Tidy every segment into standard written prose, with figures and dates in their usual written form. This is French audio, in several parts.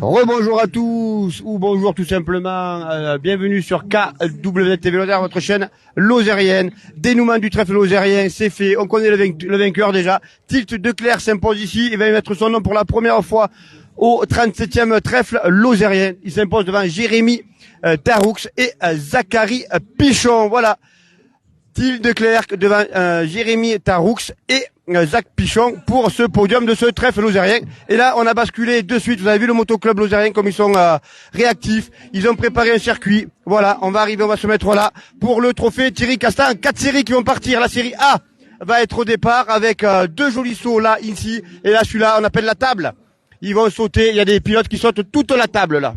Rebonjour à tous, ou bonjour tout simplement, bienvenue sur KWTV Lozère, votre chaîne lozérienne. Dénouement du trèfle lozérien, c'est fait, on connaît le vainqueur déjà. Tilt de Clerc s'impose ici, il va mettre son nom pour la première fois au 37e trèfle lozérien. Il s'impose devant Jérémy Taroux et Zachary Pichon, voilà. Tilt de Clerc devant Jérémy Taroux et Zach Pichon pour ce podium de ce trèfle lozérien. Et là, on a basculé de suite. Vous avez vu le motoclub lozérien comme ils sont réactifs. Ils ont préparé un circuit. Voilà, on va arriver, on va se mettre là pour le trophée Thierry Castan. 4 séries qui vont partir. La série A va être au départ avec 2 jolis sauts là, ici. Et là, celui-là, on appelle la table. Ils vont sauter. Il y a des pilotes qui sautent toute la table là.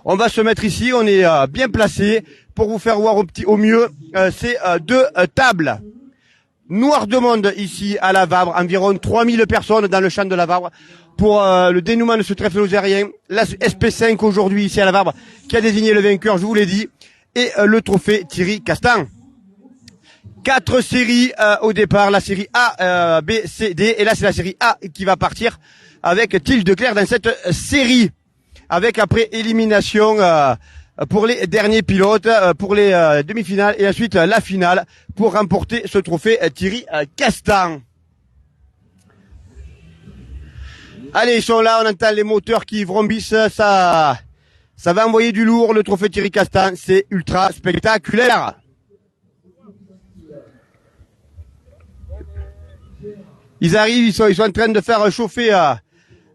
On va se mettre ici. On est bien placé pour vous faire voir au mieux ces 2 tables. Noir de monde ici à la Vabre, environ 3000 personnes dans le champ de la Vabre pour le dénouement de ce trèfle lozérien. La SP5 aujourd'hui ici à la Vabre qui a désigné le vainqueur, je vous l'ai dit, et le trophée Thierry Castan. 4 séries au départ, la série A, B, C, D, et là c'est la série A qui va partir avec Tilt de Clerc dans cette série, avec après élimination pour les derniers pilotes, pour les demi-finales et ensuite la finale pour remporter ce trophée Thierry Castan. Allez, ils sont là, on entend les moteurs qui vrombissent, ça va envoyer du lourd, le trophée Thierry Castan, c'est ultra spectaculaire. Ils arrivent, ils sont en train de faire chauffer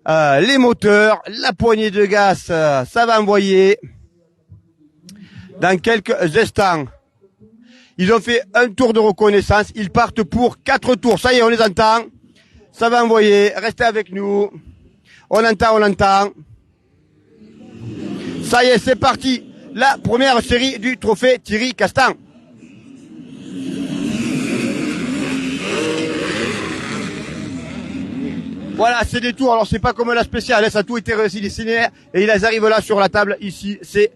les moteurs, la poignée de gaz, ça va envoyer dans quelques instants. Ils ont fait un tour de reconnaissance. Ils partent pour 4 tours. Ça y est, on les entend. Ça va envoyer. Restez avec nous. On entend. Ça y est, c'est parti. La première série du trophée Thierry Castan. Voilà, c'est des tours. Alors, c'est pas comme la spéciale. Ça a tout été réussi, les cinéaires. Et ils arrivent là sur la table, ici. C'est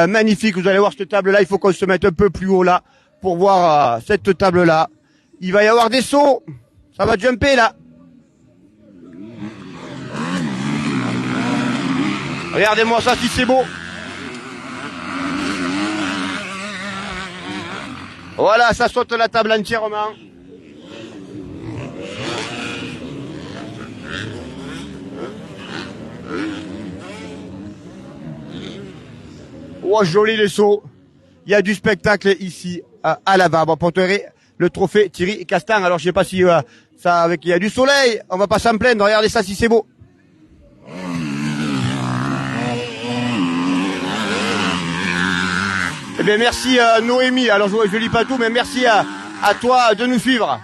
magnifique, vous allez voir cette table là, il faut qu'on se mette un peu plus haut là pour voir cette table là. Il va y avoir des sauts, ça va jumper là. Regardez-moi ça si c'est beau. Voilà, ça saute la table entièrement. Oh, joli les sauts. Il y a du spectacle ici à la Vabre. On porterait le trophée Thierry Castan. Alors je sais pas si ça avec il y a du soleil, on va pas s'en plaindre. Regardez ça si c'est beau. Eh bien merci Noémie. Alors je lis pas tout, mais merci à toi de nous suivre.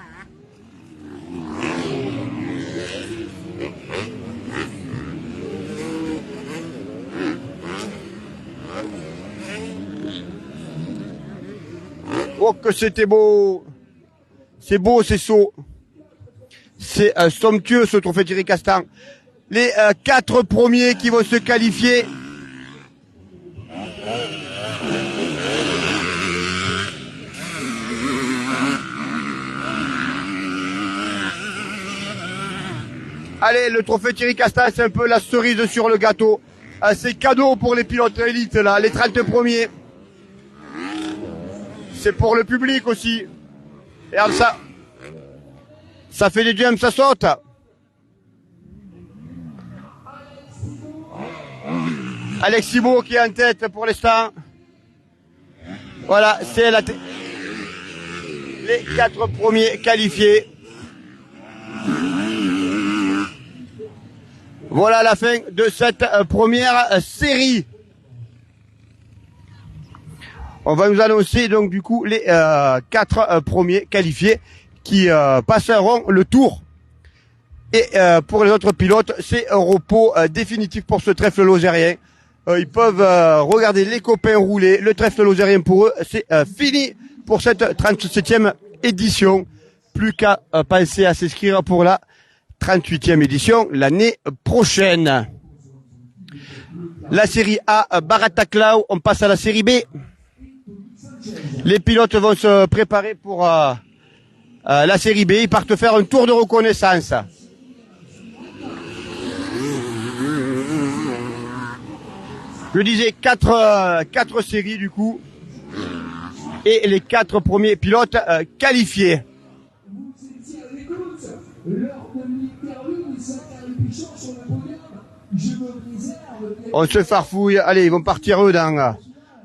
Oh que c'était beau. C'est beau ces sauts. C'est somptueux ce trophée Thierry Castan. Les 4 premiers qui vont se qualifier. Allez, le trophée Thierry Castan, c'est un peu la cerise sur le gâteau. C'est cadeau pour les pilotes élites là, les 30 premiers. C'est pour le public aussi. Regarde ça. Ça fait des jumps, ça saute. Alexis Beau qui est en tête pour l'instant. Voilà, c'est les 4 premiers qualifiés. Voilà la fin de cette première série. On va nous annoncer donc du coup les 4 premiers qualifiés qui passeront le tour. Et pour les autres pilotes, c'est un repos définitif pour ce trèfle lozérien. Ils peuvent regarder les copains rouler. Le trèfle lozérien pour eux, c'est fini pour cette 37e édition. Plus qu'à penser à s'inscrire pour la 38e édition l'année prochaine. La série A, Barataclao, on passe à la série B. Les pilotes vont se préparer pour la série B. Ils partent faire un tour de reconnaissance. Je disais quatre séries du coup. Et les 4 premiers pilotes qualifiés. On se farfouille. Allez, ils vont partir eux dans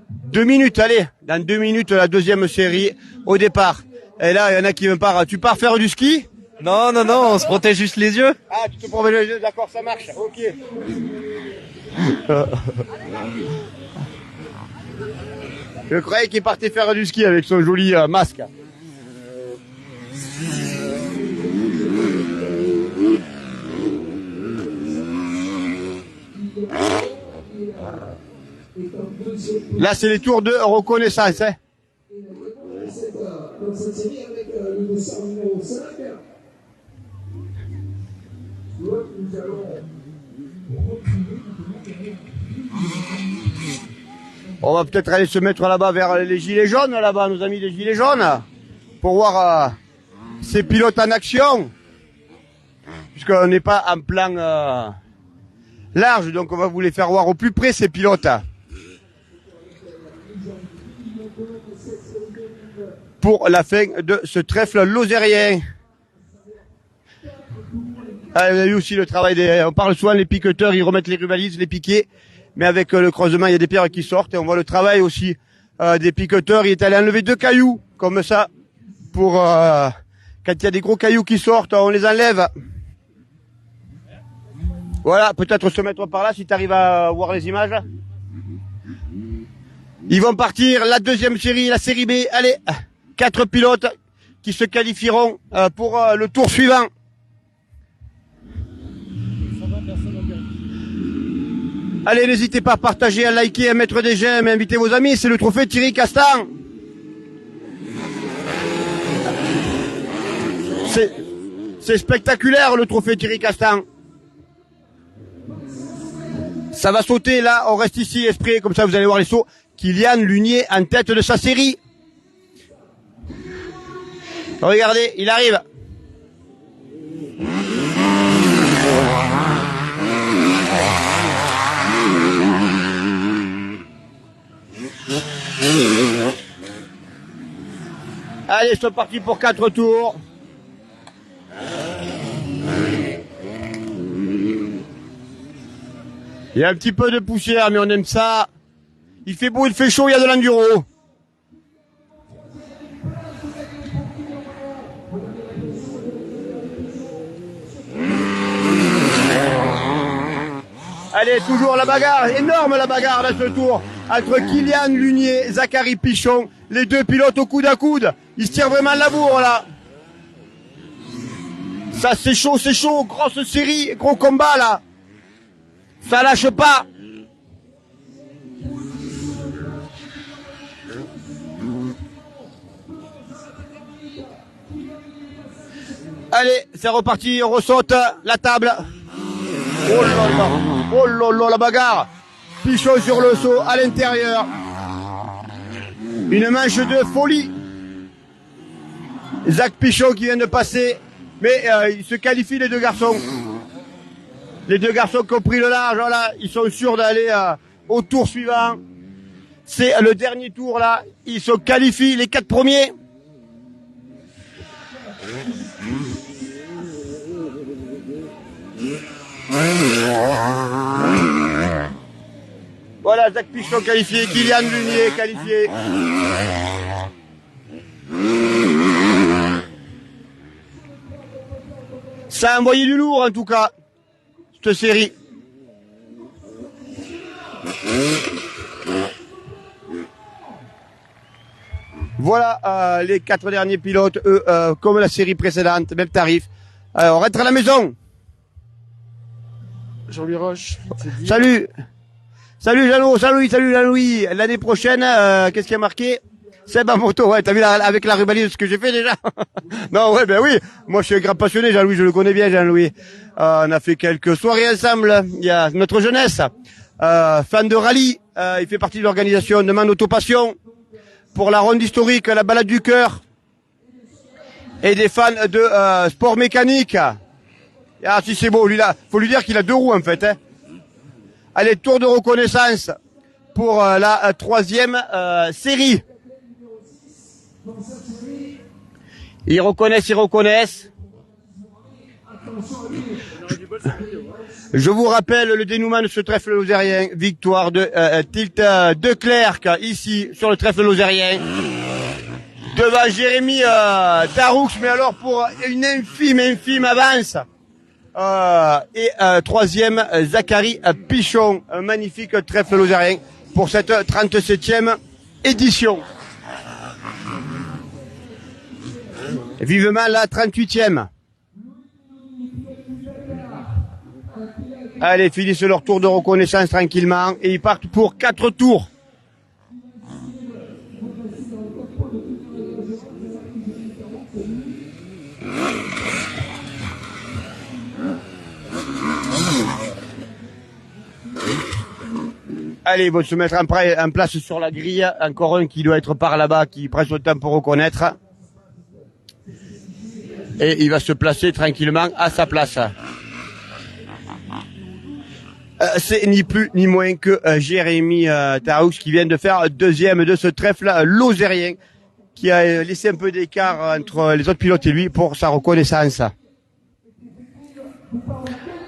2 minutes. Allez, dans 2 minutes, la deuxième série au départ. Et là, il y en a qui me partent. Tu pars faire du ski? Non, on se protège juste les yeux. Ah, tu te protèges les yeux, d'accord, ça marche. Ok. Je croyais qu'il partait faire du ski avec son joli masque. Là, c'est les tours de reconnaissance. Hein. On va peut-être aller se mettre là-bas vers les gilets jaunes, là-bas, nos amis des gilets jaunes, pour voir ces pilotes en action. Puisqu'on n'est pas en plan large, donc on va vous les faire voir au plus près, ces pilotes. Pour la fin de ce trèfle lozérien. Ah, vous avez vu aussi le travail on parle souvent des piqueteurs, ils remettent les rubalises, les piquets, mais avec le creusement, il y a des pierres qui sortent, et on voit le travail aussi des piqueteurs. Il est allé enlever 2 cailloux, comme ça, pour quand il y a des gros cailloux qui sortent, on les enlève. Voilà, peut-être se mettre par là, si tu arrives à voir les images. Ils vont partir, la deuxième série, la série B, allez, 4 pilotes qui se qualifieront pour le tour suivant. Allez, n'hésitez pas à partager, à liker, à mettre des j'aime, à inviter vos amis. C'est le trophée Thierry Castan. C'est spectaculaire, le trophée Thierry Castan. Ça va sauter, là, on reste ici, esprit, comme ça vous allez voir les sauts. Kylian Lunier en tête de sa série. Regardez, il arrive. Allez, c'est parti pour 4 tours. Il y a un petit peu de poussière, mais on aime ça. Il fait beau, il fait chaud, il y a de l'enduro. Allez, toujours la bagarre, énorme la bagarre dans ce tour, entre Kylian Lunier, Zachary Pichon, les deux pilotes au coude à coude. Ils se tirent vraiment la bourre là. Ça c'est chaud, grosse série, gros combat là. Ça lâche pas. Allez, c'est reparti, on ressaute la table. Oh là là, la bagarre. Pichon sur le saut, à l'intérieur. Une manche de folie. Zach Pichon qui vient de passer, mais il se qualifie les deux garçons. Les deux garçons qui ont pris le large, voilà, ils sont sûrs d'aller au tour suivant. C'est le dernier tour là, ils se qualifient les 4 premiers. Voilà, Zach Pichon qualifié, Kylian Lunier qualifié. Ça a envoyé du lourd en tout cas, cette série. Voilà les 4 derniers pilotes, eux, comme la série précédente, même tarif. On rentre à la maison. Jean-Louis Roche. Salut. Salut Jean-Louis, salut Jean-Louis. L'année prochaine, qu'est-ce qui a marqué? Seb à moto, ouais, t'as vu avec la rubalise ce que j'ai fait déjà? Non, ouais, ben oui. Moi, je suis un grand passionné, Jean-Louis, je le connais bien, Jean-Louis. On a fait quelques soirées ensemble. Il y a notre jeunesse. Fan de rallye. Il fait partie de l'organisation de Man Autopassion. Pour la ronde historique, la balade du cœur. Et des fans de sport mécanique. Ah, si c'est beau, lui là. Faut lui dire qu'il a 2 roues, en fait, hein. Allez, tour de reconnaissance. pour la troisième série. Ils reconnaissent. Je vous rappelle le dénouement de ce trèfle lozérien. Victoire de Tilt de Clercq, ici, sur le trèfle lozérien. Devant Jérémy Taroux, mais alors pour une infime avance. Et troisième, Zachary Pichon. Un magnifique trèfle lozérien pour cette 37e édition. Vivement la 38e. Allez, finissent leur tour de reconnaissance tranquillement et ils partent pour 4 tours. Allez, ils vont se mettre en place sur la grille. Encore un qui doit être par là-bas, qui prend son temps pour reconnaître. Et il va se placer tranquillement à sa place. C'est ni plus ni moins que Jérémy Taroux qui vient de faire deuxième de ce trèfle lozérien, qui a laissé un peu d'écart entre les autres pilotes et lui pour sa reconnaissance.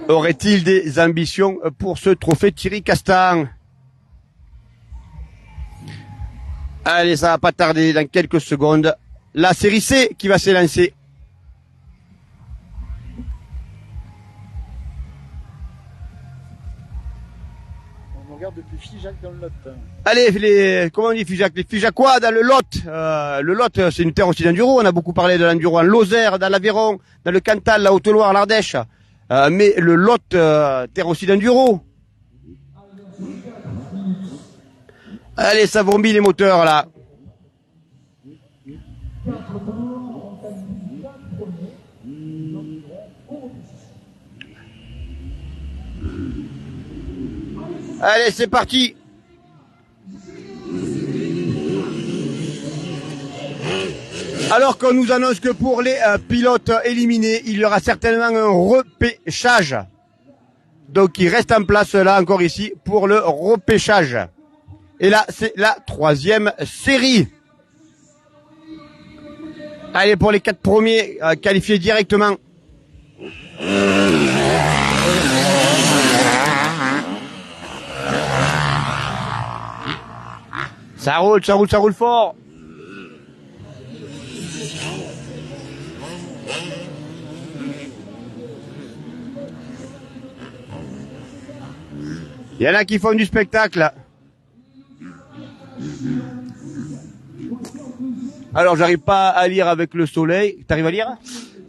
Aurait-il des ambitions pour ce trophée Thierry Castan? Allez, ça va pas tarder, dans quelques secondes. La série C qui va s'élancer. On regarde depuis Figeac dans le Lot. Allez, comment on dit Figeac? Les Figeacois dans le Lot. Le Lot, c'est une terre aussi d'enduro. On a beaucoup parlé de l'enduro en Lozère, dans l'Aveyron, dans le Cantal, la Haute-Loire, l'Ardèche. Mais le Lot, terre aussi d'enduro. Allez, ça vomit les moteurs, là. Allez, c'est parti. Alors qu'on nous annonce que pour les pilotes éliminés, il y aura certainement un repêchage. Donc il reste en place là encore ici pour le repêchage. Et là, c'est la troisième série. Allez, pour les 4 premiers qualifiés directement. Ça roule fort. Il y en a qui font du spectacle. Alors, j'arrive pas à lire avec le soleil. T'arrives à lire?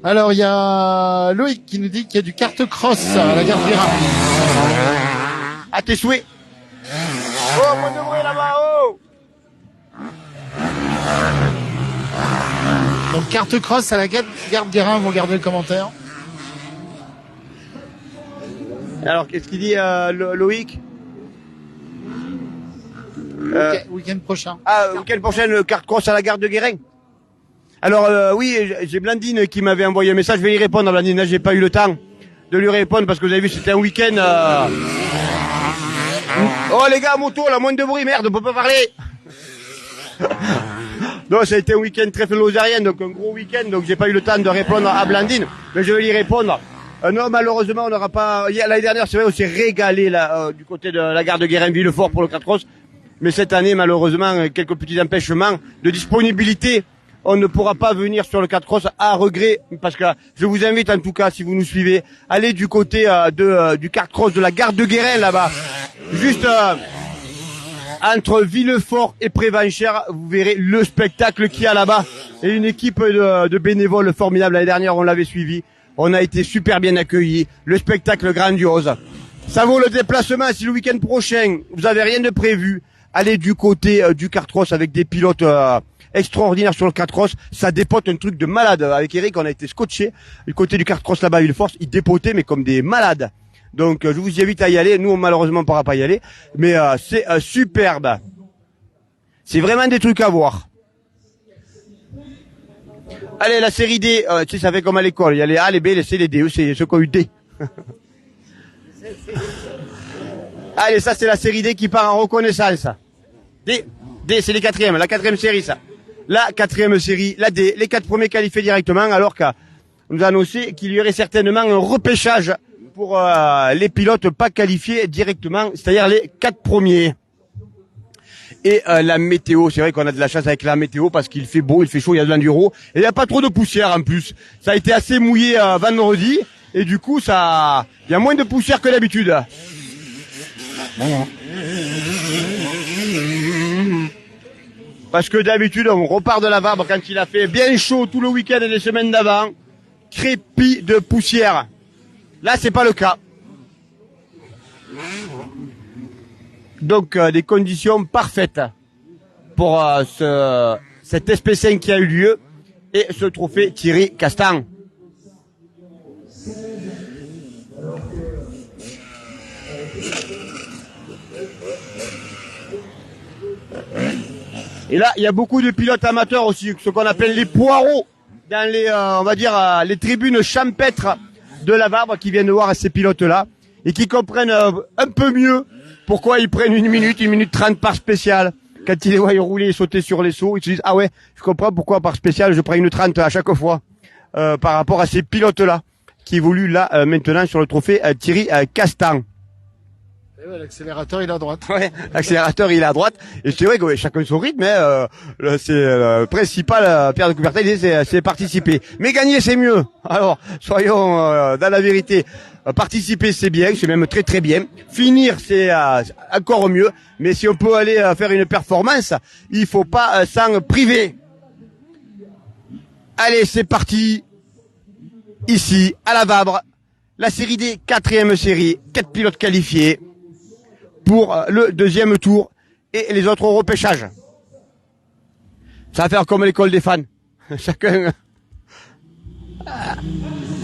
Alors, il y a Loïc qui nous dit qu'il y a du kart cross à la gare Guérin. À tes souhaits. Oh, moins de bruit là-bas, oh! Donc, kart cross à la gare Guérin, vous regardez le commentaire. Alors, qu'est-ce qu'il dit Loïc? Week-end prochain. Week-end prochain, le kart cross à la gare de Guérin. Alors, oui, j'ai Blandine qui m'avait envoyé un message. Je vais y répondre, Blandine. Là, j'ai pas eu le temps de lui répondre parce que vous avez vu, c'était un week-end. Oh, les gars, moto, là, moins de bruit, merde, on peut pas parler. Non, ça a été un week-end très lozérien, donc un gros week-end, donc j'ai pas eu le temps de répondre à Blandine, mais je vais lui répondre. Non, malheureusement, on n'aura pas. L'année dernière, c'est vrai, on s'est régalé là du côté de la gare de Guérin-Villefort pour le kart-cross. Mais cette année, malheureusement, quelques petits empêchements de disponibilité. On ne pourra pas venir sur le kart-cross à regret, parce que je vous invite en tout cas, si vous nous suivez, aller du côté du kart-cross de la gare de Guérin là-bas. Juste entre Villefort et Prévenchères, vous verrez le spectacle qu'il y a là-bas. Et une équipe de bénévoles formidable. L'année dernière, on l'avait suivi. On a été super bien accueillis. Le spectacle grandiose. Ça vaut le déplacement. Si le week-end prochain, vous avez rien de prévu, allez du côté du kart-cross avec des pilotes extraordinaires sur le kart-cross. Ça dépote un truc de malade. Avec Eric, on a été scotché. Du côté du kart-cross là-bas à Villefort, ils dépotaient, mais comme des malades. Donc, je vous invite à y aller. Nous, malheureusement, on ne pourra pas y aller. Mais c'est superbe. C'est vraiment des trucs à voir. Allez, la série D, tu sais, ça fait comme à l'école. Il y a les A, les B, les C, les D. C'est ce qu'on a eu D. Allez, ça c'est la série D qui part en reconnaissance. D, c'est les quatrièmes, la quatrième série ça. La quatrième série, la D, les 4 premiers qualifiés directement, alors qu'on nous a annoncé qu'il y aurait certainement un repêchage pour les pilotes pas qualifiés directement, c'est-à-dire les 4 premiers. Et la météo, c'est vrai qu'on a de la chance avec la météo parce qu'il fait beau, il fait chaud, il y a de l'enduro et il n'y a pas trop de poussière en plus. Ça a été assez mouillé vendredi et du coup il y a moins de poussière que d'habitude. Parce que d'habitude, on repart de la Vabre quand il a fait bien chaud tout le week-end et les semaines d'avant. Crépi de poussière. Là, c'est pas le cas. Donc, des conditions parfaites pour cet SP5 qui a eu lieu et ce trophée Thierry Castan. Et là, il y a beaucoup de pilotes amateurs aussi, ce qu'on appelle les poireaux, dans les, on va dire, les tribunes champêtres de la Vabre qui viennent voir ces pilotes-là et qui comprennent un peu mieux pourquoi ils prennent 1 minute 30 par spécial. Quand ils les voient rouler et sauter sur les sauts, ils se disent, ah ouais, je comprends pourquoi par spécial je prends 1:30 à chaque fois, par rapport à ces pilotes-là qui évoluent là, maintenant sur le trophée Thierry Castan. Ouais, l'accélérateur il est à droite. Ouais, l'accélérateur il est à droite. Et c'est vrai que ouais, chacun son rythme, mais c'est le principal, Pierre de Coubertin, c'est participer. Mais gagner c'est mieux. Alors, soyons dans la vérité. Participer c'est bien, c'est même très très bien. Finir c'est encore mieux. Mais si on peut aller faire une performance, il faut pas s'en priver. Allez, c'est parti. Ici, à la Vabre, la série D, 4e série, 4 pilotes qualifiés pour le 2e tour et les autres au repêchage. Ça va faire comme l'école des fans. Chacun.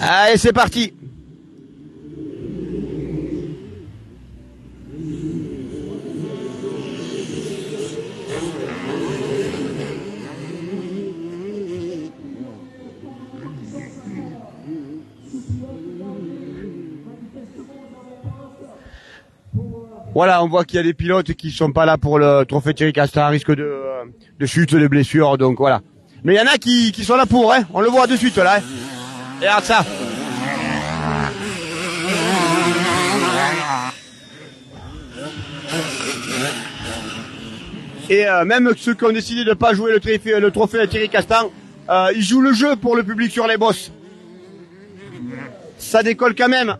Allez, c'est parti. Voilà, on voit qu'il y a des pilotes qui sont pas là pour le trophée Thierry Castan, à risque de chute, de blessure, donc voilà. Mais il y en a qui sont là pour, hein. On le voit de suite là. Hein. Et regarde ça. Et même ceux qui ont décidé de pas jouer le trophée Thierry Castan, ils jouent le jeu pour le public sur les bosses. Ça décolle quand même.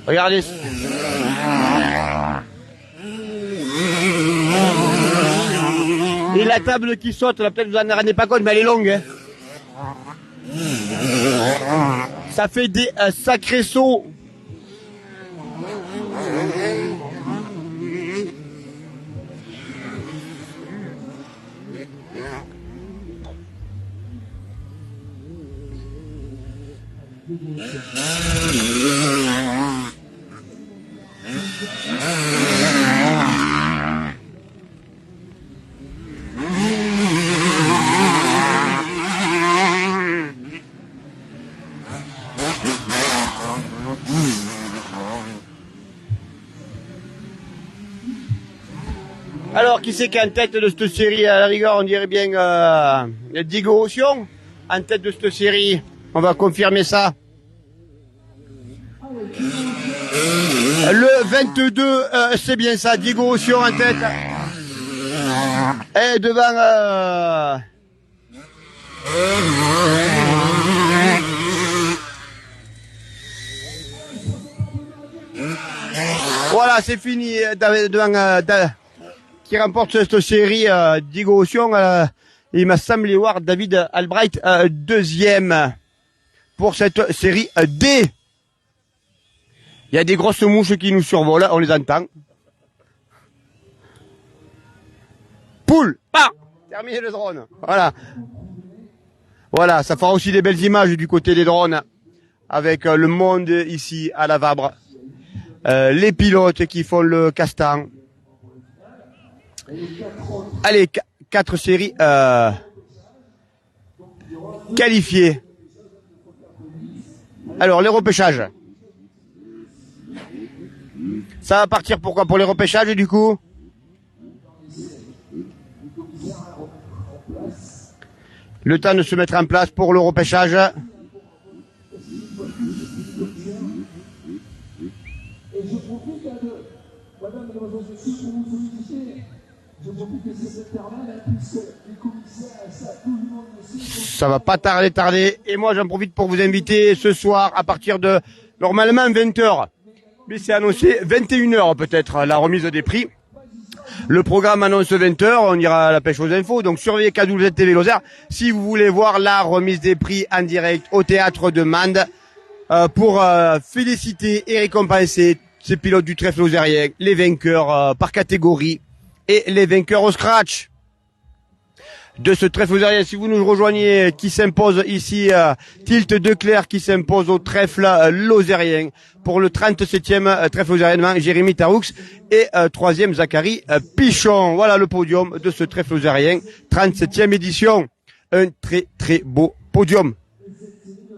Regardez. Et la table qui saute, là, peut-être vous en rendez pas compte, mais elle est longue. Hein. Ça fait des sacrés sauts. Alors, qui c'est qui est en tête de cette série? À la rigueur, on dirait bien Diego Rosion en tête de cette série. On va confirmer ça. Le 22, c'est bien ça, Diego Rosion en tête. Et devant... Voilà, c'est fini. Devant... qui remporte cette série, Diego Rosion. Il m'a semblé voir David Albright deuxième pour cette série D. Il y a des grosses mouches qui nous survolent, on les entend. Poule, pas terminé le drone. Voilà. Voilà, ça fera aussi des belles images du côté des drones avec le monde ici à la Vabre. Les pilotes qui font le Castan. Allez, 4 séries qualifiées. Alors, les repêchages. Ça va partir pourquoi? Pour les repêchages, du coup? Le temps de se mettre en place pour le repêchage. Ça va pas tarder. Et moi, j'en profite pour vous inviter ce soir à partir de, normalement, 20h. Mais c'est annoncé 21h peut-être, la remise des prix. Le programme annonce 20h, on ira à la pêche aux infos. Donc, surveillez KWZ TV Lozère si vous voulez voir la remise des prix en direct au théâtre de Mende, pour féliciter et récompenser ces pilotes du trèfle lozérien, les vainqueurs par catégorie et les vainqueurs au scratch de ce trèfle lozérien. Si vous nous rejoignez, qui s'impose ici, Tilt de Clerc qui s'impose au trèfle lozérien pour le 37e trèfle lozérien, Jérémy Taroux et 3e Zachary Pichon. Voilà le podium de ce trèfle lozérien, 37e édition. Un très très beau podium.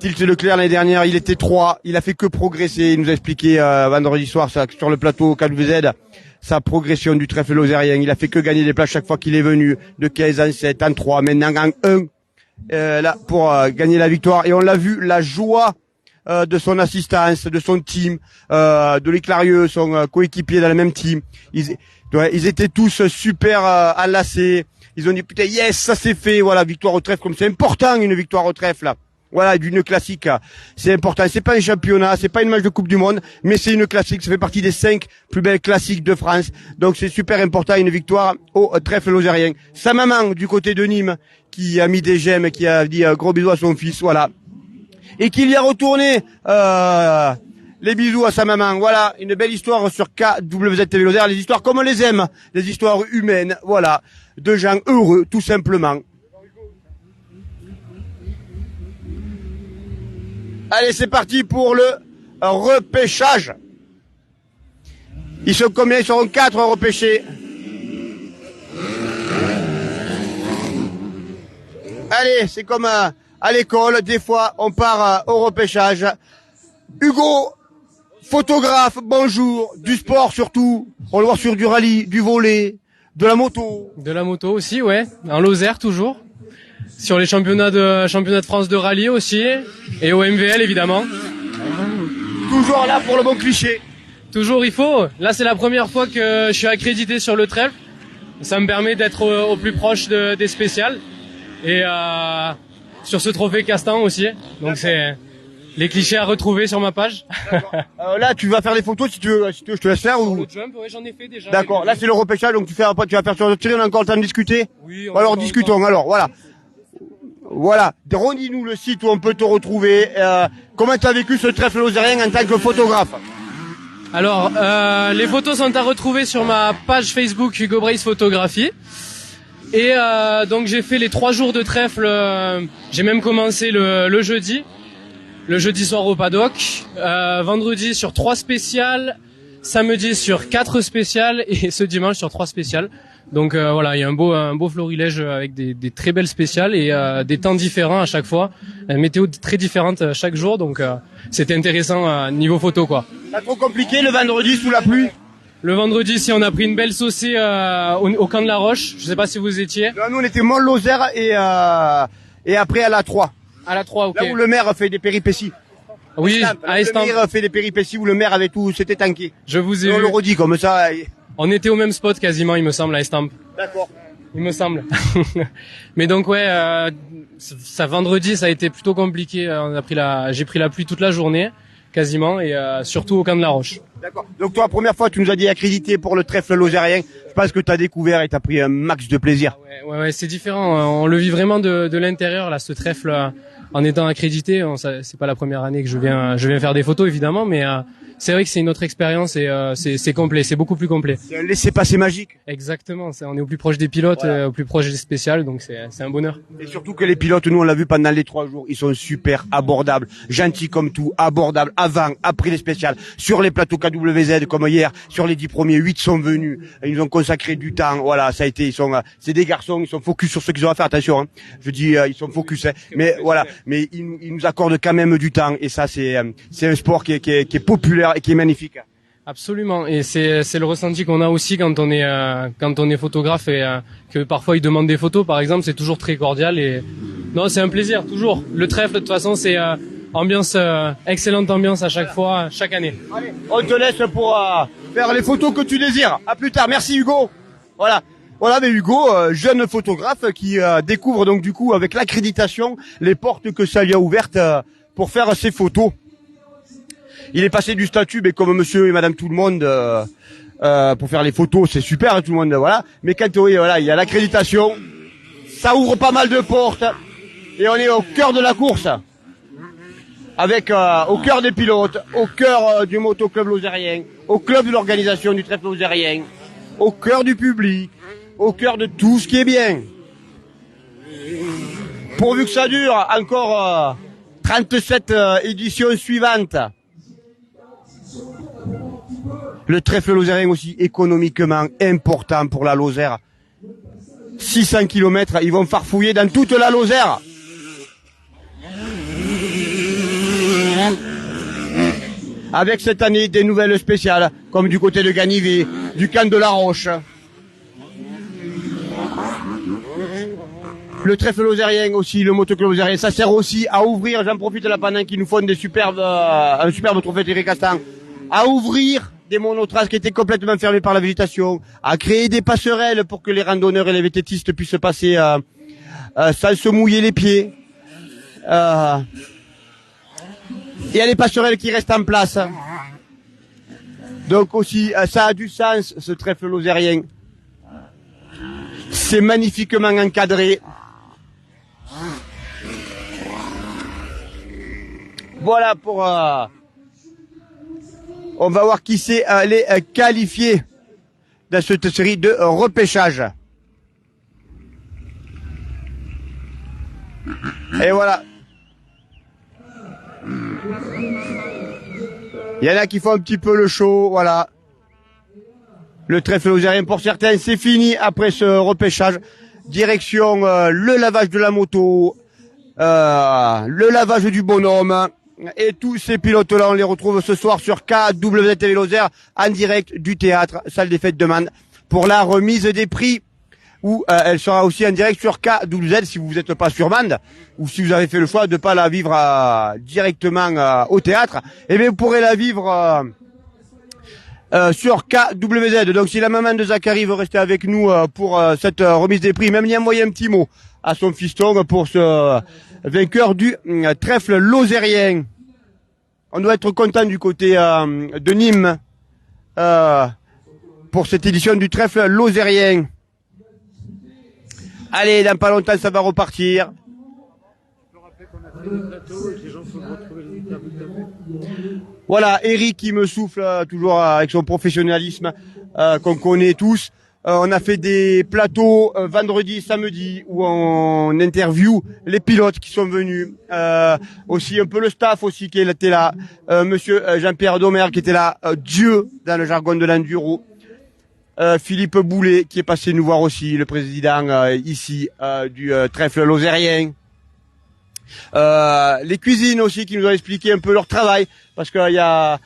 Tilt de Clerc l'année dernière, il était 3, il a fait que progresser, il nous a expliqué vendredi soir ça, sur le plateau KWZ sa progression du trèfle lozérien, il a fait que gagner des places chaque fois qu'il est venu, de 15 en 7, en 3, maintenant en 1, là, pour gagner la victoire. Et on l'a vu, la joie de son assistance, de son team, de l'éclarieux, son coéquipier dans le même team. Ils étaient tous super enlacés, ils ont dit putain yes, ça c'est fait, voilà, victoire au trèfle, comme c'est important une victoire au trèfle là. Voilà, d'une classique, c'est important. C'est pas un championnat, c'est pas une match de Coupe du Monde, mais c'est une classique. Ça fait partie des 5 plus belles classiques de France. Donc c'est super important, une victoire au trèfle lozérien. Sa maman, du côté de Nîmes, qui a mis des gemmes, qui a dit gros bisous à son fils, voilà. Et qui lui a retourné les bisous à sa maman. Voilà, une belle histoire sur KWZ TV Lozère. Les histoires comme on les aime, les histoires humaines, voilà, de gens heureux, tout simplement. Allez, c'est parti pour le repêchage. Ils sont combien? Ils seront 4 repêchés. Allez, c'est comme à l'école, des fois on part au repêchage. Hugo, photographe, bonjour, du sport surtout. On le voit sur du rallye, du volley, de la moto. De la moto aussi, ouais. En Lozère toujours. Sur les championnats de France de rallye aussi, et au MVL évidemment. Toujours là pour le bon cliché. Toujours il faut. Là c'est la première fois que je suis accrédité sur le trèfle. Ça me permet d'être au plus proche des spéciales. Et sur ce trophée Castan aussi. Donc c'est les clichés à retrouver sur ma page. Là tu vas faire des photos si tu veux, je te laisse faire ou... Le jump, ouais, j'en ai fait déjà. D'accord, là c'est le repêchage, donc tu vas faire sur le tiré, on a encore le temps de discuter. Oui, alors discutons, alors voilà. Voilà, redis-nous le site où on peut te retrouver. Comment tu as vécu ce trèfle lozérien en tant que photographe? Alors, les photos sont à retrouver sur ma page Facebook Hugo Brace Photographie. Et donc j'ai fait les 3 jours de trèfle. J'ai même commencé le jeudi soir au paddock. Vendredi sur 3 spéciales, samedi sur 4 spéciales et ce dimanche sur 3 spéciales. Donc voilà, il y a un beau florilège avec des très belles spéciales et des temps différents à chaque fois, une météo très différente chaque jour, donc c'était intéressant niveau photo quoi. Pas trop compliqué le vendredi sous la pluie? Le vendredi, si on a pris une belle saucée au camp de la Roche, je sais pas si vous étiez. Non, nous on était Mont-Lozère et après à la 3. À la 3, ok. Là où le maire fait des péripéties. Oui, à Estampes. Le maire fait des péripéties où le maire avait tout, c'était tanké. Je vous ai on vu. le redit comme ça. On était au même spot quasiment, il me semble, à Estampes. D'accord. Il me semble. Mais donc ouais, ça vendredi, ça a été plutôt compliqué. J'ai pris la pluie toute la journée, quasiment, et surtout au camp de la Roche. D'accord. Donc toi, première fois, tu nous as dit accrédité pour le trèfle lozérien. Je pense que tu as découvert et tu as pris un max de plaisir. Ouais, c'est différent. On le vit vraiment de l'intérieur, là, ce trèfle, en étant accrédité. C'est pas la première année que je viens faire des photos, évidemment, mais c'est vrai que c'est une autre expérience et c'est complet, c'est beaucoup plus complet. C'est un laissez-passer magique. Exactement, on est au plus proche des pilotes, Voilà. au plus proche des spéciales, donc c'est un bonheur. Et surtout que les pilotes, nous on l'a vu pendant les 3 jours, ils sont super abordables, gentils comme tout, abordables avant, après les spéciales, sur les plateaux KWZ comme hier, sur les 10 premiers, 8 sont venus, ils nous ont consacré du temps, voilà, ça a été, c'est des garçons, ils sont focus sur ce qu'ils ont à faire, attention, hein. Je dis, ils sont focus, hein. Mais voilà, mais ils nous accordent quand même du temps, et ça c'est un sport qui est populaire et qui est magnifique. Absolument, et c'est le ressenti qu'on a aussi quand on est photographe et que parfois ils demandent des photos par exemple, c'est toujours très cordial et non, c'est un plaisir toujours. Le trèfle de toute façon c'est ambiance excellente ambiance à chaque fois, chaque année. Allez, on te laisse pour faire les photos que tu désires. À plus tard, merci Hugo. Voilà, mais Hugo, jeune photographe qui découvre donc du coup avec l'accréditation les portes que ça lui a ouvertes pour faire ses photos. Il est passé du statut, mais comme monsieur et madame tout le monde, pour faire les photos, c'est super, hein, tout le monde, voilà. Mais quand voilà, il y a l'accréditation, ça ouvre pas mal de portes, et on est au cœur de la course, avec au cœur des pilotes, au cœur du motoclub lozérien, au club de l'organisation du trèfle lozérien, au cœur du public, au cœur de tout ce qui est bien. Pourvu que ça dure encore 37 éditions suivantes. Le trèfle lozérien aussi économiquement important pour la Lozère. 600 km, ils vont farfouiller dans toute la Lozère. Avec cette année des nouvelles spéciales, comme du côté de Ganivet, du camp de la Roche. Le trèfle lozérien aussi, le motoclub lozérien, ça sert aussi à ouvrir, j'en profite là pendant qu'ils nous font un superbe trophée Thierry Castan, à ouvrir des monotraces qui étaient complètement fermées par la végétation, à créer des passerelles pour que les randonneurs et les vététistes puissent passer sans se mouiller les pieds. Il y a les passerelles qui restent en place. Donc aussi, ça a du sens, ce trèfle lozérien. C'est magnifiquement encadré. Voilà pour... on va voir qui c'est les qualifiés dans cette série de repêchage. Et voilà. Il y en a qui font un petit peu le show, voilà. Le trèfle lozérien pour certains, c'est fini après ce repêchage. Direction le lavage de la moto, le lavage du bonhomme. Et tous ces pilotes-là, on les retrouve ce soir sur KWTV Lozère, en direct du théâtre, salle des fêtes de Mende, pour la remise des prix, où elle sera aussi en direct sur KWZ si vous n'êtes pas sur Mende, ou si vous avez fait le choix de pas la vivre directement au théâtre, et bien vous pourrez la vivre sur KWZ. Donc si la maman de Zachary veut rester avec nous pour cette remise des prix, même il y a envoyé un petit mot à son fiston pour ce vainqueur du trèfle lozérien. On doit être content du côté de Nîmes pour cette édition du trèfle lozérien. Allez, dans pas longtemps ça va repartir. Voilà, Eric qui me souffle toujours avec son professionnalisme qu'on connaît tous. On a fait des plateaux vendredi, samedi où on interview les pilotes qui sont venus, aussi un peu le staff aussi qui était là, monsieur Jean-Pierre Domer qui était là, Dieu dans le jargon de l'enduro, Philippe Boulet qui est passé nous voir aussi, le président ici du trèfle lozérien. Les cuisines aussi qui nous ont expliqué un peu leur travail parce qu'il y a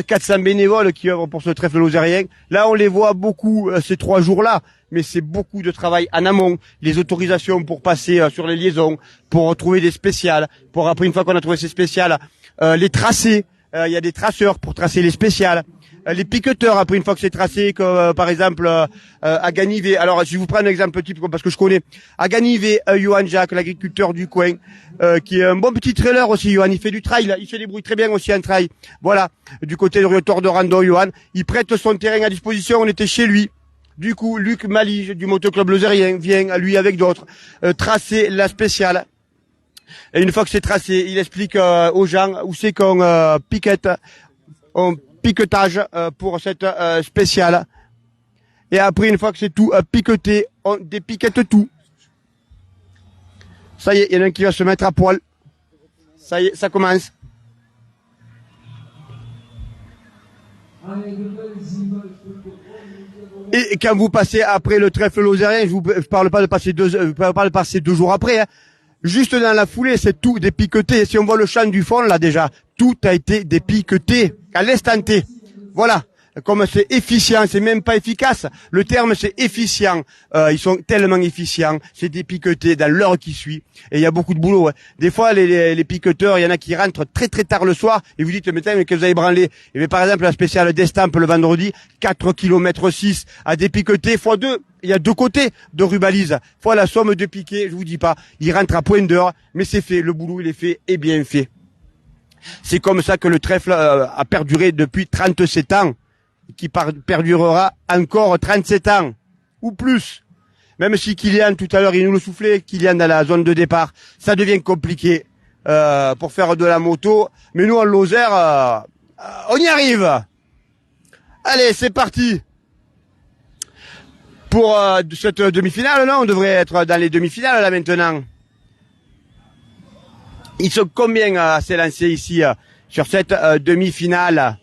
400 bénévoles qui œuvrent pour ce trèfle lozérien. Là on les voit beaucoup ces 3 jours-là, mais c'est beaucoup de travail en amont, les autorisations pour passer sur les liaisons, pour trouver des spéciales, pour après une fois qu'on a trouvé ces spéciales, les tracer. Il y a des traceurs pour tracer les spéciales. Les piqueteurs, après une fois que c'est tracé, comme par exemple à Ganivet. Alors, si je vous prends un exemple type, parce que je connais, à Ganivet, Johan Jacques, l'agriculteur du coin, qui est un bon petit trailer aussi, Johan, il fait du trail, il se débrouille très bien aussi en trail. Voilà, du côté de Riotor de Rando, Johan, il prête son terrain à disposition, on était chez lui. Du coup, Luc Malige, du motoclub lozérien, vient, lui avec d'autres, tracer la spéciale. Et une fois que c'est tracé, il explique aux gens où c'est qu'on piquette. On piquetage pour cette spéciale. Et après, une fois que c'est tout piqueté, on dépiquette tout. Ça y est, il y en a un qui va se mettre à poil. Ça y est, ça commence. Et quand vous passez après le trèfle lozérien, je parle pas de passer deux jours après, hein. Juste dans la foulée, c'est tout dépiqueté. Si on voit le champ du fond, là déjà, tout a été dépiqueté à l'instant T. Voilà. Comme c'est efficient, c'est même pas efficace. Le terme c'est efficient. Ils sont tellement efficients, c'est dépiqueté dans l'heure qui suit. Et il y a beaucoup de boulot. Ouais. Des fois, les piqueteurs, il y en a qui rentrent très très tard le soir et vous dites, mais que vous avez branlé. Et bien, par exemple, la spéciale d'Estampes le vendredi, 4 km 6 à dépiqueter x 2. Il y a deux côtés de rubalise. Fois la somme de piquets, je vous dis pas. Il rentre à point d'heure, mais c'est fait. Le boulot, il est fait et bien fait. C'est comme ça que le trèfle a perduré depuis 37 ans. Qui perdurera encore 37 ans ou plus. Même si Kylian, tout à l'heure, il nous le soufflait, Kylian dans la zone de départ, ça devient compliqué pour faire de la moto. Mais nous, en Lozère, on y arrive. Allez, c'est parti. Pour cette demi-finale, non, on devrait être dans les demi-finales là maintenant. Ils sont combien à s'élancer ici sur cette demi-finale?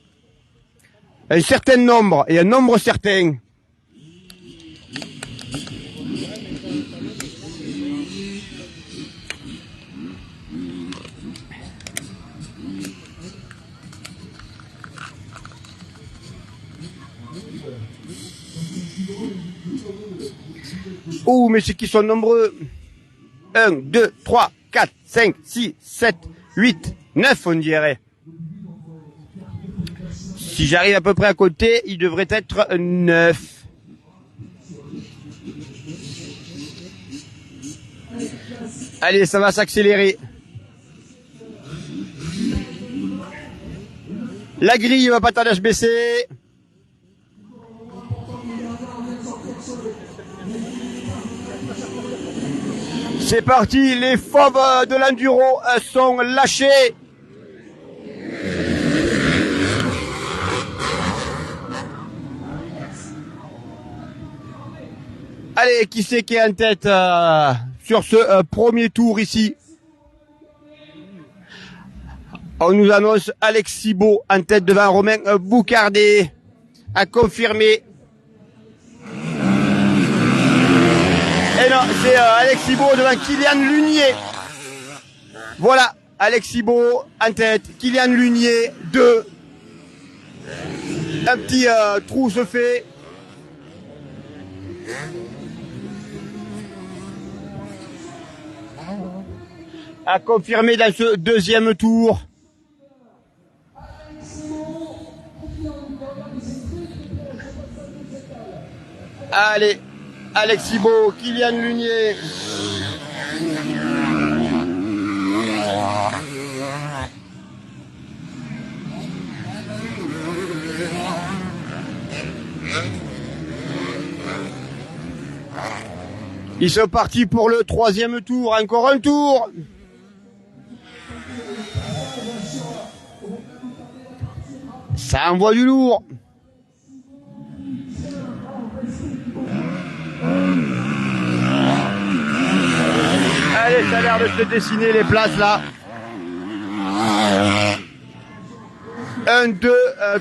Un certain nombre, et un nombre certain. Oh, mais c'est qu'ils sont nombreux. 1, 2, 3, 4, 5, 6, 7, 8, 9 on dirait. Si j'arrive à peu près à côté, il devrait être 9. Allez, ça va s'accélérer. La grille va pas tarder à se baisser. C'est parti, les fauves de l'enduro sont lâchés. Allez, qui c'est qui est en tête sur ce premier tour ici? On nous annonce Alex Thibault en tête devant Romain Boucardet, à confirmer. Et non, c'est Alex Thibault devant Kylian Lunier. Voilà, Alex Thibault en tête, Kylian Lunier 2. Un petit trou se fait. À confirmer dans ce deuxième tour. Allez, Alex Thibault, Kylian Lunier. Ils sont partis pour le troisième tour, encore un tour. Ça envoie du lourd. Allez, ça a l'air de se dessiner les places là. 1, 2,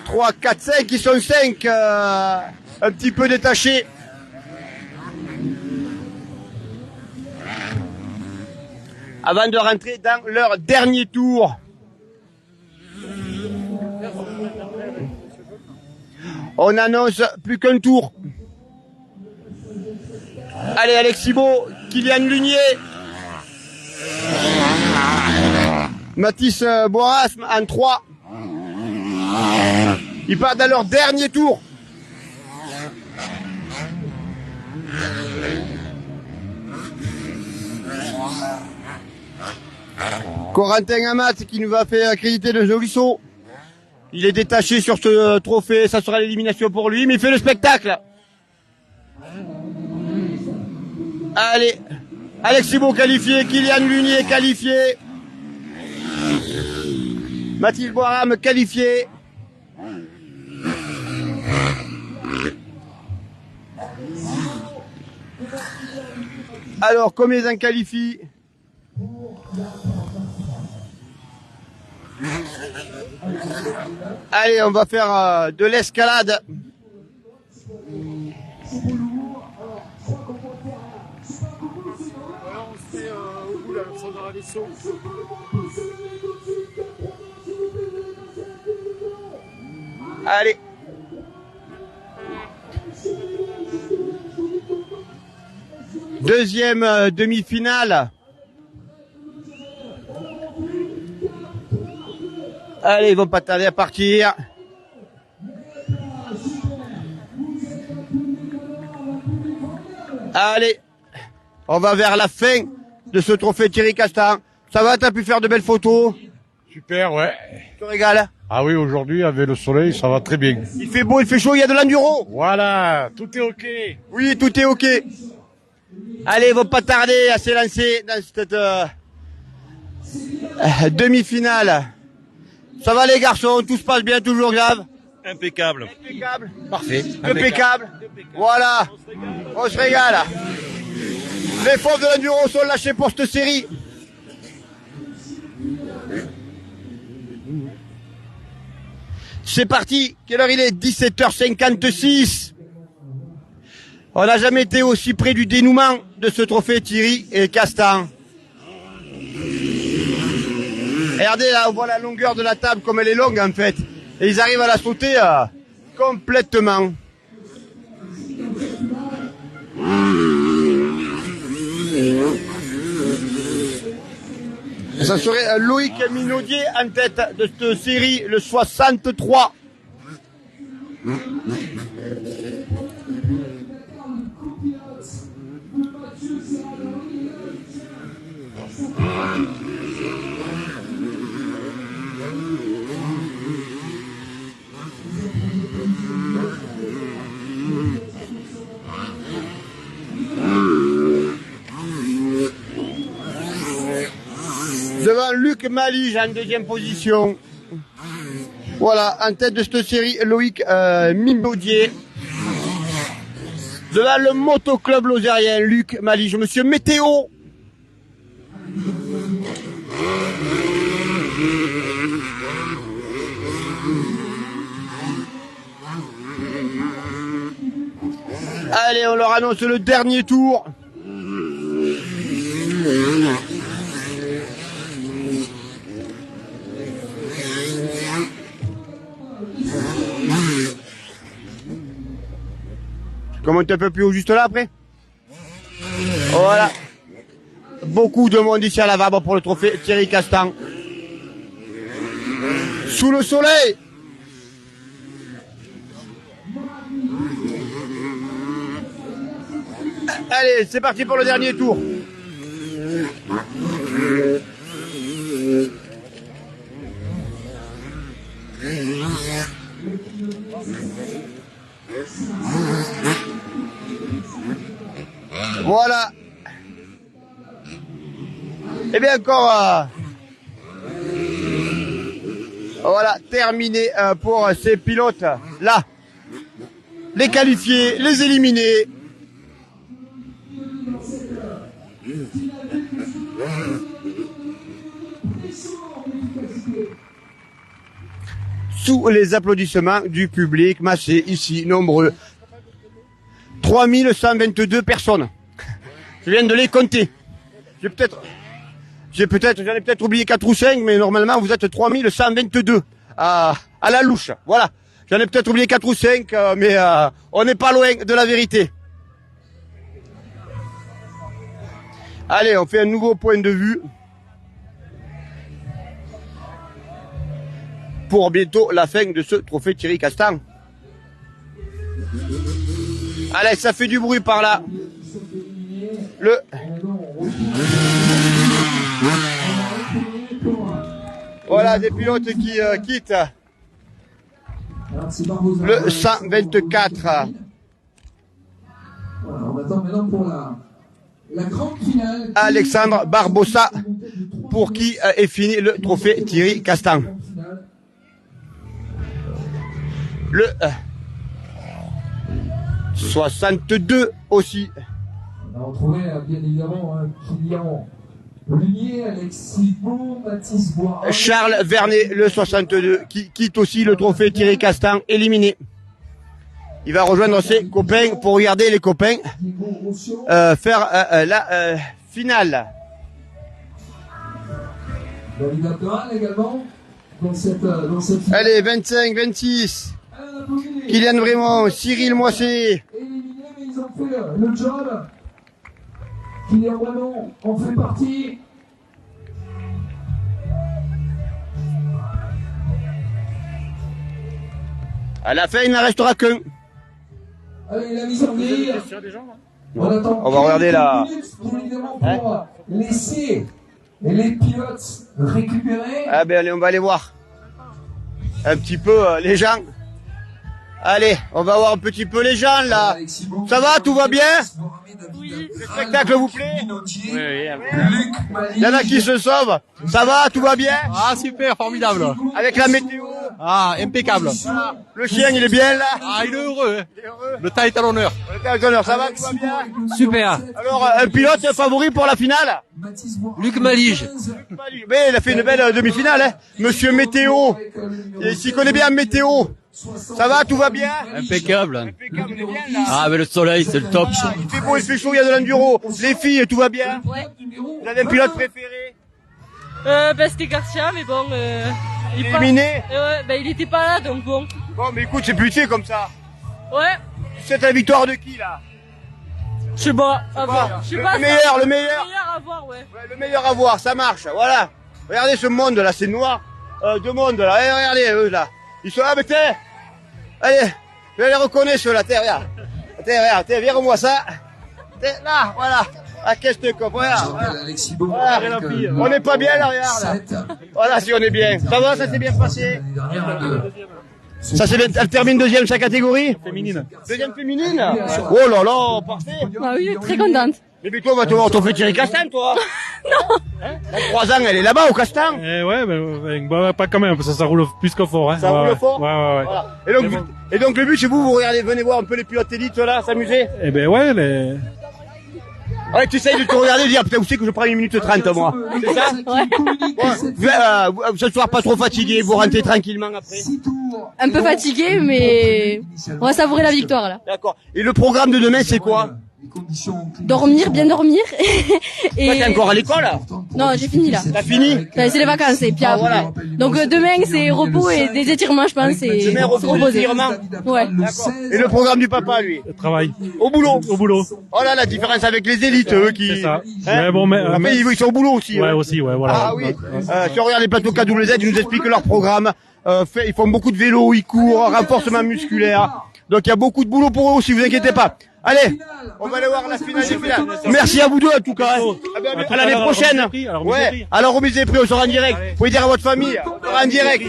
3, 4, 5, ils sont 5. Un petit peu détachés. Avant de rentrer dans leur dernier tour. On annonce plus qu'un tour. Allez, Alex Thibault, Kylian Lunier. Mathis Boras en 3. Ils partent dans leur dernier tour. Corentin Amat qui nous a fait accréditer le joli saut. Il est détaché sur ce trophée, ça sera l'élimination pour lui, mais il fait le spectacle. Allez, Alex Thibault qualifié, Kylian Lunier qualifié, Mathilde Boiram qualifié. Alors, combien en qualifient? Allez, on va faire de l'escalade. Allez. Deuxième demi-finale. Allez, ils vont pas tarder à partir. Allez, on va vers la fin de ce trophée Thierry Castan. Ça va, t'as pu faire de belles photos? Super, ouais. Tu te régales? Ah oui, aujourd'hui, avec le soleil, ça va très bien. Il fait beau, il fait chaud, il y a de l'enduro. Voilà, tout est ok. Oui, tout est ok. Allez, ils vont pas tarder à s'élancer dans cette demi-finale. Ça va les garçons, tout se passe bien, toujours grave? Impeccable. Impeccable. Parfait. Impeccable. Voilà. On se régale. Les forces de l'enduro sont lâchées pour cette série. C'est parti. Quelle heure il est? 17h56. On n'a jamais été aussi près du dénouement de ce trophée Thierry et Castan. Regardez là, on voit la longueur de la table comme elle est longue en fait. Et ils arrivent à la sauter complètement. Ça serait Loïc Minaudier en tête de cette série, le 63. Devant Luc Malige en deuxième position. Voilà, en tête de cette série, Loïc Minaudier. Devant le motoclub lozérien, Luc Malige. Monsieur Météo. Allez, on leur annonce le dernier tour. Comment un peu plus haut juste là après? Voilà. Beaucoup de monde ici à la Vabre pour le trophée Thierry Castan. Sous le soleil. Allez, c'est parti pour le dernier tour. Voilà. Et bien encore, voilà, terminé pour ces pilotes là. Les qualifier, les éliminer. Sous les applaudissements du public, massé ici, nombreux. 3122 personnes. Je viens de les compter. J'en ai peut-être oublié 4 ou 5, mais normalement vous êtes 3122 à la louche. Voilà. J'en ai peut-être oublié 4 ou 5, mais on n'est pas loin de la vérité. Allez, on fait un nouveau point de vue. Pour bientôt la fin de ce trophée Thierry Castan. Allez, ça fait du bruit par là. Voilà des pilotes qui quittent le 124. Voilà, on attend maintenant pour la grande finale. Alexandre Barbossa, pour qui est fini le trophée Thierry Castan. Le 62 aussi. On a retrouvé bien évidemment Kylian Lunier, Alexis Beau, Mathis Bois. Charles Vernet, le 62, qui quitte aussi le trophée Thierry Castan, éliminé. Il va rejoindre ses copains pour regarder les copains faire la finale. David Abdoral également dans cette finale. Allez, 25, 26. Kylian Brémond, Cyril Moisset. Éliminés, mais ils ont fait le job. Kylian Brémond en fait partie. À la fin, il n'en restera qu'un. Allez, la mise en grille. On attend On va regarder la... bien évidemment pour laisser les pilotes récupérer. Ah ben allez, on va aller voir un petit peu les gens. Allez, on va voir un petit peu les gens là. Ça va, tout va bien? Oui. Le spectacle vous plaît? Oui, oui. Il y en a qui se sauvent. Ça va, tout va bien? Ah, super, formidable. Avec la météo. Ah, impeccable. Le chien, il est bien là? Ah, il est heureux. Il est heureux. Le tas est à l'honneur. Ça va, tout va bien? Super. Alors, un pilote favori pour la finale? Luc Malige. Mais il a fait une belle demi-finale, hein. Monsieur Météo. Il s'y connaît bien en météo. Ça va, tout va bien? Impeccable. Impeccable, bien, là. Ah, mais le soleil, c'est le top. Il fait beau, il fait chaud, il y a de l'enduro. Les filles, tout va bien? Ouais. Vous avez un pilote préféré? C'était Garcia, mais bon, il est pas... Éliminé? il était pas là, donc bon. Bon, mais écoute, c'est plus comme ça. Ouais. C'est la victoire de qui, là? Je sais pas, à voir. Je sais pas. Le meilleur. Le meilleur à voir, ouais. Ouais, le meilleur à voir, ça marche, voilà. Regardez ce monde, là, c'est noir. Deux mondes, là. Eh, regardez, eux, là. Ils sont là, mais tiens. Allez, je les reconnais, ceux-là. Tiens, regarde. Tiens, vire-moi ça. Tiens, là, voilà. Ah, qu'est-ce que tu voilà. Alexis Beau. Voilà. On n'est pas bien, là, regarde. Là. Voilà, si on est bien. Ça va, ça s'est bien passé? Ça c'est bien, elle termine deuxième sa catégorie? Féminine. Deuxième féminine? Oh là là, parfait. Ah oui, très contente. Mais toi, on t'en fait Thierry Castan, toi? Non. Dans 3 ans, elle est là-bas, au Castan? Ouais, pas quand même, parce que ça roule plus que fort. Hein. Ça roule fort? Ouais. Voilà. Et donc le but, c'est vous regardez, venez voir un peu les pilotes élites, là, s'amuser? Eh ben ouais, les... Ouais, tu essayes de te regarder et de dire, putain, vous savez que je prends 1 minute 30, moi. C'est ça? Ouais. Ce soir, pas trop fatigué, vous rentrez tranquillement après. Un peu fatigué, mais on va savourer la victoire, là. D'accord. Et le programme de demain, c'est quoi? Dormir, bien dormir. Et... Toi, t'es encore à l'école, là? Non, j'ai fini, là. T'as fini? C'est les vacances, et puis voilà. Donc demain, c'est repos et des étirements, je pense, et Demain, se repos, reposer. étirements. Ouais. D'accord. Et le programme du papa, lui? Le travail. Au boulot? Au boulot. Oh là, la différence avec les élites, eux, qui... C'est ça. Hein? Ouais, bon, mais, Après, ils sont au boulot aussi. ouais, hein. aussi, ouais, voilà. Ah oui. Si on regarde les plateaux KWZ, ils nous expliquent leur programme. Ils font beaucoup de vélo, ils courent, renforcement musculaire. Donc il y a beaucoup de boulot pour eux aussi, vous inquiétez pas. Allez, on va aller voir la finale des finales. Merci à vous deux en tout cas. À l'année prochaine. Ouais. Alors remise des prix, on sera en direct. Vous pouvez dire à votre famille, on sera en direct.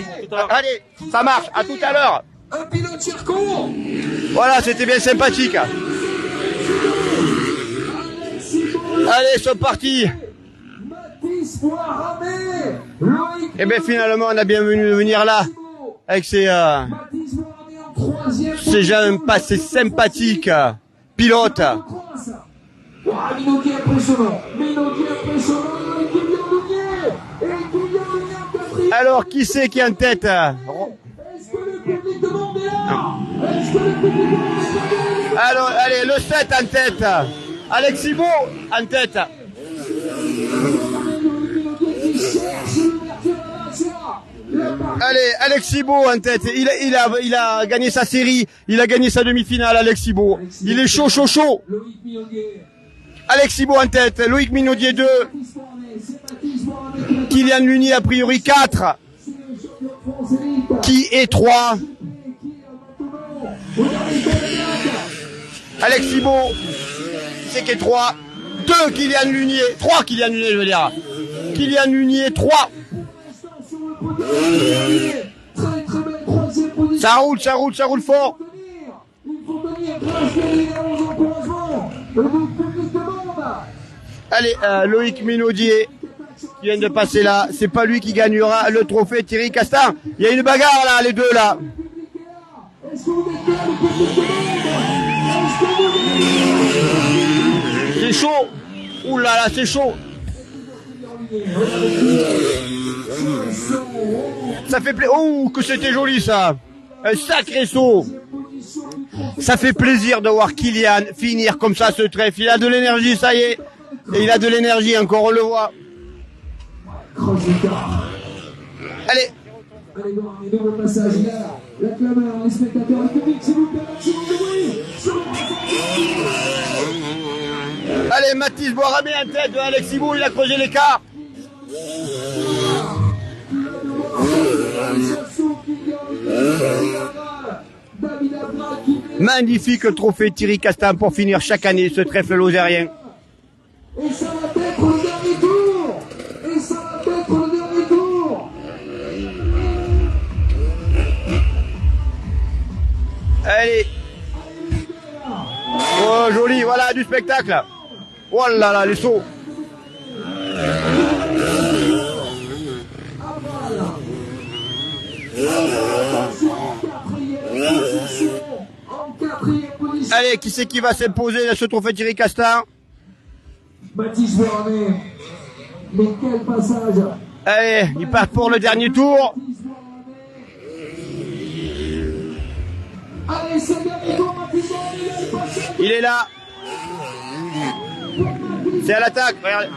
Allez, ça marche. À tout à l'heure. Un pilote circo. Voilà, c'était bien sympathique. Allez, c'est parti. Et bien finalement, on a bien venu de venir là avec ces gens passés sympathiques pilotes. Alors, qui c'est qui est en tête? Alors, allez, le 7 en tête. Alexis Beau en tête. Allez, Alexis Beau en tête. Il a gagné sa série. Il a gagné sa demi-finale, Alexis Beau. Il est chaud. Alexis Beau en tête. Loïc Minaudier 2. Kylian Lunier a priori 4. Qui est 3. Alexis Beau. C'est qui est 3. 2 Kylian Lunier. 3 Kylian Lunier, je veux dire. Kylian Lunier 3. Ça roule fort. Allez, Loïc Minaudier qui vient de passer là. C'est pas lui qui gagnera le trophée Thierry Castan. Il y a une bagarre là, les deux là. c'est chaud. Ouh là là, c'est chaud. Ça fait plaisir. Oh, que c'était joli ça. Un sacré saut. Ça fait plaisir de voir Kylian finir comme ça ce trèfle. Il a de l'énergie, ça y est. Et il a de l'énergie encore, on le voit. Allez. Allez, bon, un nouveau passage. Il a la clameur, les spectateurs, le public, s'il vous plaît, maximum de bruit. Allez, Mathis Boiramé en tête de Alexis Bou, il a creusé l'écart. Magnifique trophée Thierry Castan pour finir chaque année ce trèfle lozérien. Et ça va être le dernier tour. Et ça va être le dernier tour. Allez. Oh, joli, voilà, du spectacle. Oh là là, les sauts. Allez, qui c'est qui va s'imposer à ce trophée Thierry Castan? Mathis Boiramé. Mais quel passage. Allez, il part pour le dernier tour. Allez, c'est le dernier tour, Mathis Boiramé. Il est là. C'est à l'attaque, regardez.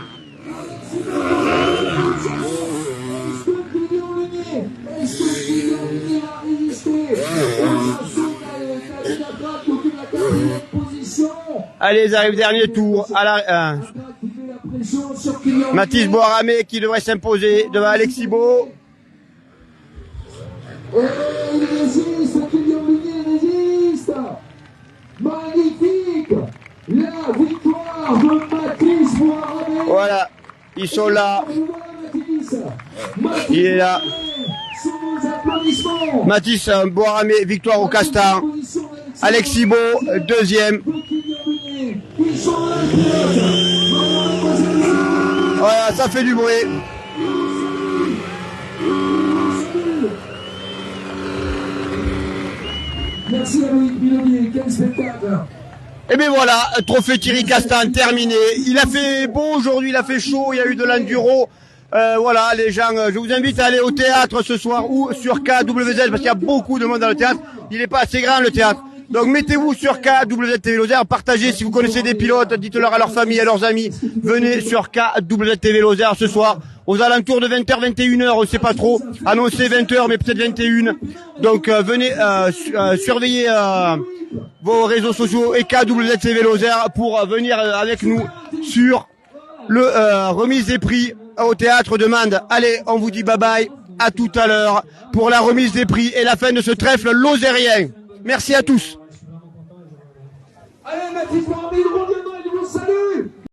Est-ce que Kylian Meunier va résister? Allez, ils arrivent dernier tour. À la, Mathis Boiramé qui devrait s'imposer devant Alexis Beau. Et il résiste, Kylian Meunier résiste. Magnifique. La victoire de Mathis Boiramé. Voilà, ils sont là. Il est là. Mathis Boiramé, victoire au Castan. Alexis Beau, deuxième. Voilà, ça fait du bruit. Merci à Loïc Bilonier, quel spectacle. Et bien voilà, trophée Thierry Castan terminé. Il a fait beau aujourd'hui, il a fait chaud, il y a eu de l'enduro. Voilà, les gens, je vous invite à aller au théâtre ce soir ou sur KWZ parce qu'il y a beaucoup de monde dans le théâtre. Il n'est pas assez grand le théâtre. Donc mettez-vous sur KWZ TV Lozère, partagez si vous connaissez des pilotes, dites-leur à leur famille, à leurs amis. Venez sur KWZ TV Lozère ce soir aux alentours de 20h, 21h, on ne sait pas trop. Annoncé 20h mais peut-être 21. Donc venez surveiller vos réseaux sociaux et KWZ TV Lozère pour venir avec nous sur le remise des prix au théâtre de Mende. Allez, on vous dit bye bye, à tout à l'heure pour la remise des prix et la fin de ce trèfle lozérien. Merci à tous. Allez, Mathis Boiramé,